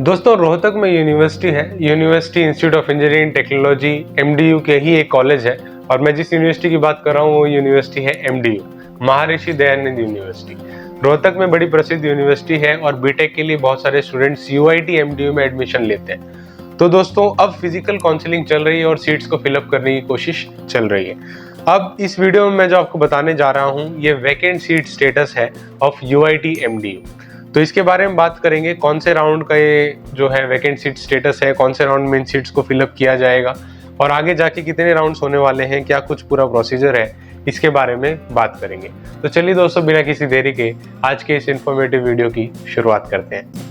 दोस्तों रोहतक में यूनिवर्सिटी है, university institute of engineering technology MDU के ही एक कॉलेज है। और मैं जिस यूनिवर्सिटी की बात कर रहा हूँ वो यूनिवर्सिटी है एमडीयू, महर्षि दयानंद यूनिवर्सिटी। रोहतक में बड़ी प्रसिद्ध यूनिवर्सिटी है और बीटेक के लिए बहुत सारे स्टूडेंट्स यूआईटी एमडीयू में एडमिशन लेते हैं। तो दोस्तों अब फिजिकल काउंसलिंग चल रही है और सीट्स को फिलअप करने की कोशिश चल रही है। अब इस वीडियो में मैं जो आपको बताने जा रहा हूँ ये वैकेंट सीट स्टेटस है ऑफ यूआईटी एमडीयू। तो इसके बारे में बात करेंगे, कौन से राउंड का ये जो है वैकेंट सीट स्टेटस है, कौन से राउंड में इन सीट्स को फिलअप किया जाएगा और आगे जाके कितने राउंड्स होने वाले हैं, क्या कुछ पूरा प्रोसीजर है, इसके बारे में बात करेंगे। तो चलिए दोस्तों बिना किसी देरी के आज के इस इंफॉर्मेटिव वीडियो की शुरुआत करते हैं।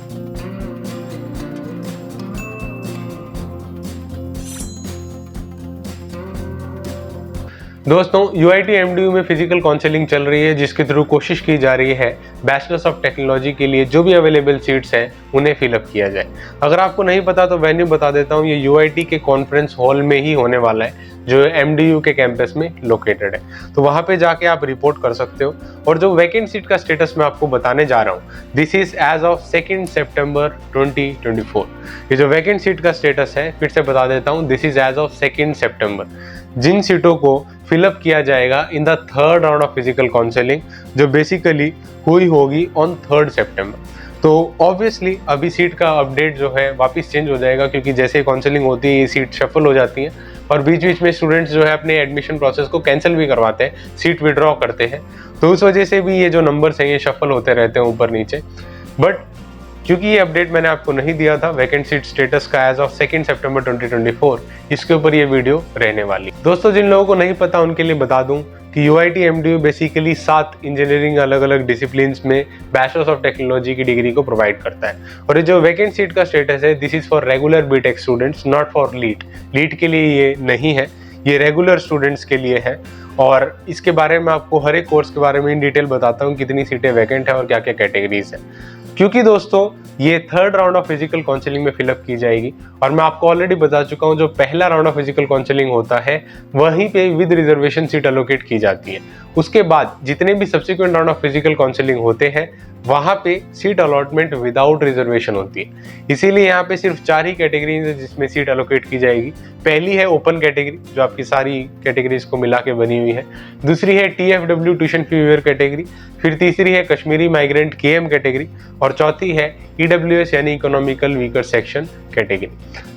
दोस्तों यूआईटी एमडीयू में फिजिकल काउंसलिंग चल रही है जिसके थ्रू कोशिश की जा रही है बैचलर्स ऑफ टेक्नोलॉजी के लिए जो भी अवेलेबल सीट्स हैं उन्हें फिलअप किया जाए। अगर आपको नहीं पता तो वेन्यू बता देता हूँ, ये यूआईटी के कॉन्फ्रेंस हॉल में ही होने वाला है जो एमडीयू के कैंपस में लोकेटेड है। तो वहां पे जाके आप रिपोर्ट कर सकते हो। और जो वैकेंट सीट का स्टेटस मैं आपको बताने जा रहा हूँ, this is as of 2 September 2024। ये जो वैकेंट सीट का स्टेटस है फिर से बता देता हूँ, दिस इज एज ऑफ 2 सितंबर। जिन सीटों को फिलअप किया जाएगा in the third round of physical counselling जो बेसिकली हुई होगी ऑन 3 सितंबर। तो ऑब्वियसली अभी सीट का अपडेट जो है वापस चेंज हो जाएगा, क्योंकि जैसे काउंसलिंग होती है ये सीट शफल हो जाती है और बीच बीच में स्टूडेंट्स जो है अपने एडमिशन प्रोसेस को कैंसिल भी करवाते हैं, सीट विड्रॉ करते हैं। तो उस वजह से भी ये जो नंबर्स हैं ये शफल होते रहते हैं ऊपर नीचे। बट क्योंकि ये अपडेट मैंने आपको नहीं दिया था वैकेंट सीट स्टेटस का एज ऑफ 2 सितंबर 2024, इसके ऊपर ये वीडियो रहने वाली। दोस्तों जिन लोगों को नहीं पता उनके लिए बता दूं कि यूआईटी एमडीयू बेसिकली 7 इंजीनियरिंग अलग अलग डिसिप्लिन्स में बैचलर्स ऑफ टेक्नोलॉजी की डिग्री को प्रोवाइड करता है। और ये जो वैकेंट सीट का स्टेटस है this is for regular BTech students, not for lead के लिए ये नहीं है, ये रेगुलर स्टूडेंट्स के लिए है। और इसके बारे में आपको हर एक कोर्स के बारे में इन डिटेल बताता हूँ कितनी सीटें वैकेंट है और क्या क्या कैटेगरीज है, क्योंकि दोस्तों ये third round of physical counselling में फिलअप की जाएगी। और मैं आपको ऑलरेडी बता चुका हूँ जो पहला राउंड ऑफ फिजिकल काउंसलिंग होता है वहीं पे विद रिजर्वेशन सीट एलोकेट की जाती है। उसके बाद जितने भी subsequent round of physical counselling होते हैं वहां पे सीट अलॉटमेंट विदाउट रिजर्वेशन होती है। इसीलिए यहाँ पे सिर्फ 4 ही कैटेगरीज है जिसमें सीट एलोकेट की जाएगी। पहली है ओपन कैटेगरी जो आपकी सारी कैटेगरीज को मिला के बनी हुई है। दूसरी है TFW tuition fee waiver category. फिर तीसरी है कश्मीरी माइग्रेंट केएम कैटेगरी और चौथी है ईडब्ल्यूएस यानी इकोनॉमिकल वीकर सेक्शन कैटेगरी।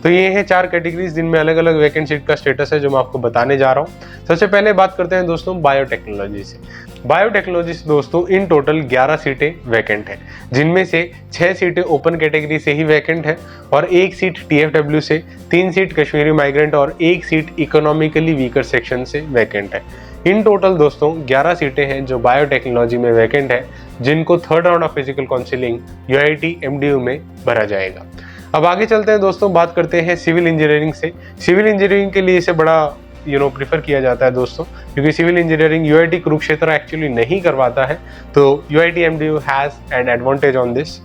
तो ये है 4 कैटेगरीज जिनमें अलग अलग वैकेंट सीट का स्टेटस है जो मैं आपको बताने जा रहा हूँ। सबसे पहले बात करते हैं दोस्तों बायोटेक्नोलॉजी से। बायोटेक्नोलॉजी से दोस्तों इन टोटल 11 सीटें वैकेंट है, जिनमें से 6 सीटें ओपन कैटेगरी से ही वैकेंट है और 1 सीट टीएफडब्ल्यू से, 3 सीट कश्मीरी माइग्रेंट और 1 सीट इकोनॉमिकली वीकर सेक्शन से वैकेंट है। इन टोटल दोस्तों 11 सीटें हैं जो बायोटेक्नोलॉजी में वैकेंट है, जिनको third round of physical counselling UIT MDU में भरा जाएगा। अब आगे चलते हैं दोस्तों, बात करते हैं सिविल इंजीनियरिंग से। सिविल इंजीनियरिंग के लिए इसे बड़ा प्रीफर किया जाता है दोस्तों, क्योंकि civil engineering UIT Kurukshetra actually नहीं करवाता है, तो UIT MDU has an advantage on this.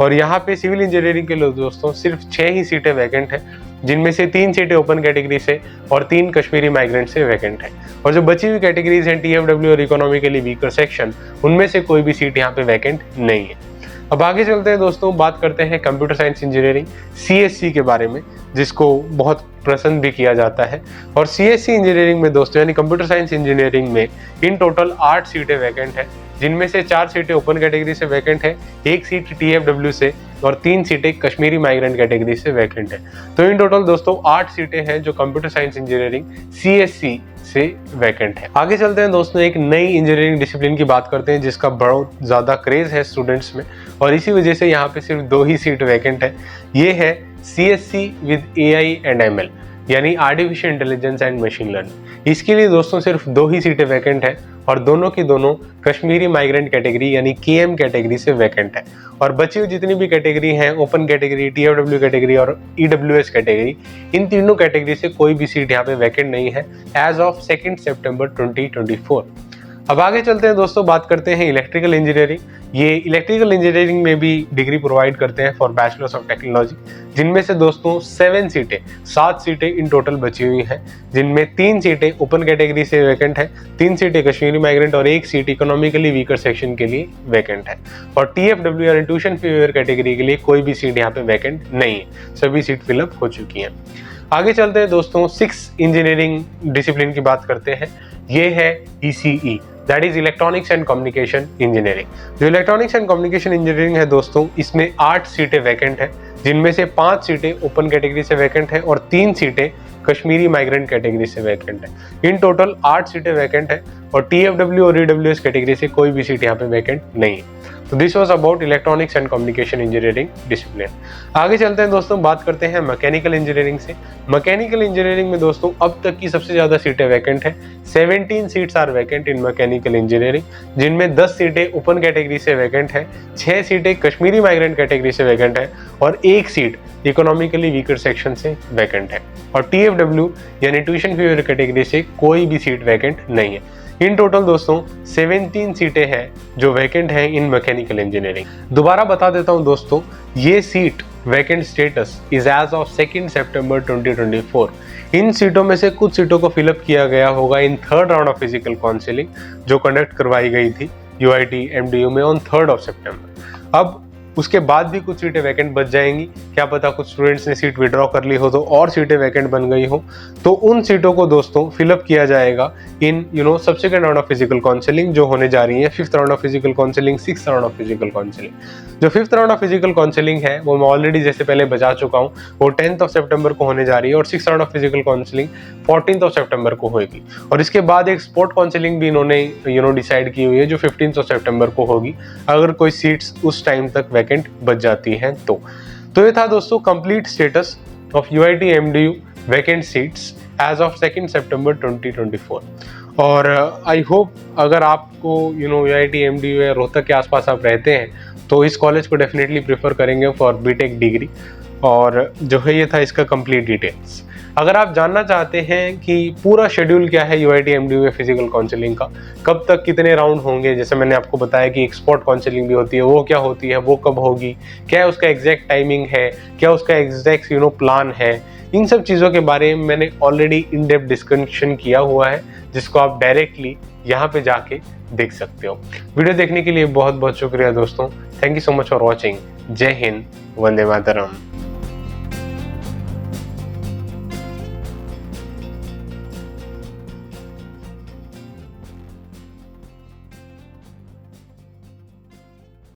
और यहाँ पे सिविल इंजीनियरिंग के लिए दोस्तों सिर्फ 6 ही सीटें वैकेंट है, जिनमें से 3 सीटें ओपन कैटेगरी से और 3 कश्मीरी माइग्रेंट से वैकेंट है। और जो बची हुई कैटेगरीज हैं टीएफडब्ल्यू और इकोनॉमिकली वीकर सेक्शन, उनमें से कोई भी सीट यहाँ पे वैकेंट नहीं है। अब आगे चलते हैं दोस्तों, बात करते हैं कंप्यूटर साइंस इंजीनियरिंग सीएससी के बारे में, जिसको बहुत पसंद भी किया जाता है। और सीएससी इंजीनियरिंग में दोस्तों यानी कंप्यूटर साइंस इंजीनियरिंग में इन टोटल 8 सीटें वैकेंट है, जिनमें से 4 सीटें ओपन कैटेगरी से वैकेंट है, 1 सीट टीएफडब्ल्यू से और 3 सीटें कश्मीरी माइग्रेंट कैटेगरी से वैकेंट है। तो इन टोटल दोस्तों 8 सीटें हैं जो कंप्यूटर साइंस इंजीनियरिंग सीएससी से वैकेंट है। आगे चलते हैं दोस्तों, एक नई इंजीनियरिंग डिसिप्लिन की बात करते हैं जिसका बहुत ज्यादा क्रेज है स्टूडेंट्स में और इसी वजह से यहाँ पे सिर्फ 2 ही सीट वैकेंट है। ये है CSC with AI and ML यानी artificial intelligence and machine learning. इसके लिए दोस्तों सिर्फ 2 ही सीटें वैकेंट है और दोनों की दोनों कश्मीरी माइग्रेंट कैटेगरी यानी केएम कैटेगरी से वैकेंट है। और बची हुई जितनी भी कैटेगरी हैं, ओपन कैटेगरी, टीएफडब्ल्यू कैटेगरी और ईडब्ल्यूएस कैटेगरी, इन तीनों कैटेगरी से कोई भी सीट यहाँ पे वैकेंट नहीं है एज ऑफ 2 सितंबर 2024। अब आगे चलते हैं दोस्तों, बात करते हैं इलेक्ट्रिकल इंजीनियरिंग। ये इलेक्ट्रिकल इंजीनियरिंग में भी डिग्री प्रोवाइड करते हैं फॉर बैचलर्स ऑफ टेक्नोलॉजी, जिनमें से दोस्तों 7 सीटें इन टोटल बची हुई हैं, जिनमें 3 सीटें ओपन कैटेगरी से वैकेंट है, 3 सीटें कश्मीरी माइग्रेंट और 1 सीट इकोनॉमिकली वीकर सेक्शन के लिए वैकेंट है। और TFW यानी ट्यूशन फी वेवर कैटेगरी के लिए कोई भी सीट यहाँ पे वैकेंट नहीं है, सभी सीट फिलअप हो चुकी हैं। आगे चलते हैं दोस्तों, 6 इंजीनियरिंग डिसिप्लिन की बात करते हैं। ये है ECE, that is electronics and communication engineering. जो इलेक्ट्रॉनिक्स एंड कम्युनिकेशन इंजीनियरिंग है दोस्तों, इसमें 8 सीटें वैकेंट है, जिनमें से 5 सीटें ओपन कैटेगरी से वैकेंट है और 3 सीटें कश्मीरी माइग्रेंट कैटेगरी से वैकेंट है। इन टोटल 8 सीटें वैकेंट है और TFW और EWS कैटेगरी से कोई भी सीट यहाँ पे वैकेंट नहीं है। तो this was about electronics and communication engineering discipline. आगे चलते हैं दोस्तों, बात करते हैं मैकेनिकल इंजीनियरिंग से। मैकेनिकल इंजीनियरिंग में दोस्तों अब तक की सबसे ज्यादा सीटें वैकेंट है। 17 seats are vacant in mechanical engineering, जिनमें 10 सीटें ओपन कैटेगरी से वैकेंट है, 6 सीटें कश्मीरी माइग्रेंट कैटेगरी से वैकेंट है और 1 सीट इकोनॉमिकली वीकर सेक्शन से वैकेंट है। और TFW यानी ट्यूशन फी वेवर कैटेगरी से कोई भी सीट वैकेंट नहीं है। इन टोटल दोस्तों 17 सीटें हैं जो वैकेंट हैं इन मैकेनिकल इंजीनियरिंग। दोबारा बता देता हूं दोस्तों, ये seat vacant status is as of 2 September 2024। इन सीटों में से कुछ सीटों को फिलअप किया गया होगा इन 3rd round of physical counselling जो कंडक्ट करवाई गई थी UIT MDU में ऑन 3rd सितंबर। अब उसके बाद भी कुछ सीटें वैकेंट बच जाएंगी, क्या पता कुछ स्टूडेंट्स ने सीट विड्रॉ कर ली हो तो और सीटें वैकेंट बन गई हो, तो उन सीटों को दोस्तों फिलअप किया जाएगा in subsequent round of physical counselling जो होने जा रही है। 5th round of physical counselling, 6th round of physical counselling. जो 5th round of physical counselling है वो मैं ऑलरेडी जैसे पहले बता चुका हूँ, वो 10th सितंबर को होने जा रही है और 6th round of physical counselling 14th सितंबर को होगी। और इसके बाद एक स्पोर्ट काउंसलिंग भी इन्होंने डिसाइड की हुई है जो 15th सितंबर को होगी, अगर कोई सीट्स उस टाइम तक वैकेंट बच जाती हैं तो ये था दोस्तों complete status of UIT MDU vacant seats as of 2 September 2024। और आई होप अगर आपको UIT MDU या रोहतक के आसपास आप रहते हैं तो इस कॉलेज को डेफिनेटली प्रेफर करेंगे फॉर बीटेक डिग्री। और जो है ये था इसका कंप्लीट डिटेल्स। अगर आप जानना चाहते हैं कि पूरा शेड्यूल क्या है UIT MDU में फिजिकल काउंसलिंग का, कब तक कितने राउंड होंगे, जैसे मैंने आपको बताया कि एक स्पॉट काउंसलिंग भी होती है, वो क्या होती है, वो कब होगी, क्या उसका एग्जैक्ट टाइमिंग है, क्या उसका एग्जैक्ट प्लान है, इन सब चीज़ों के बारे में मैंने ऑलरेडी इन डेप्थ डिस्कशन किया हुआ है, जिसको आप डायरेक्टली यहाँ पे जाके देख सकते हो। वीडियो देखने के लिए बहुत बहुत शुक्रिया दोस्तों। Thank you so much for watching. जय हिंद, वंदे मातरम।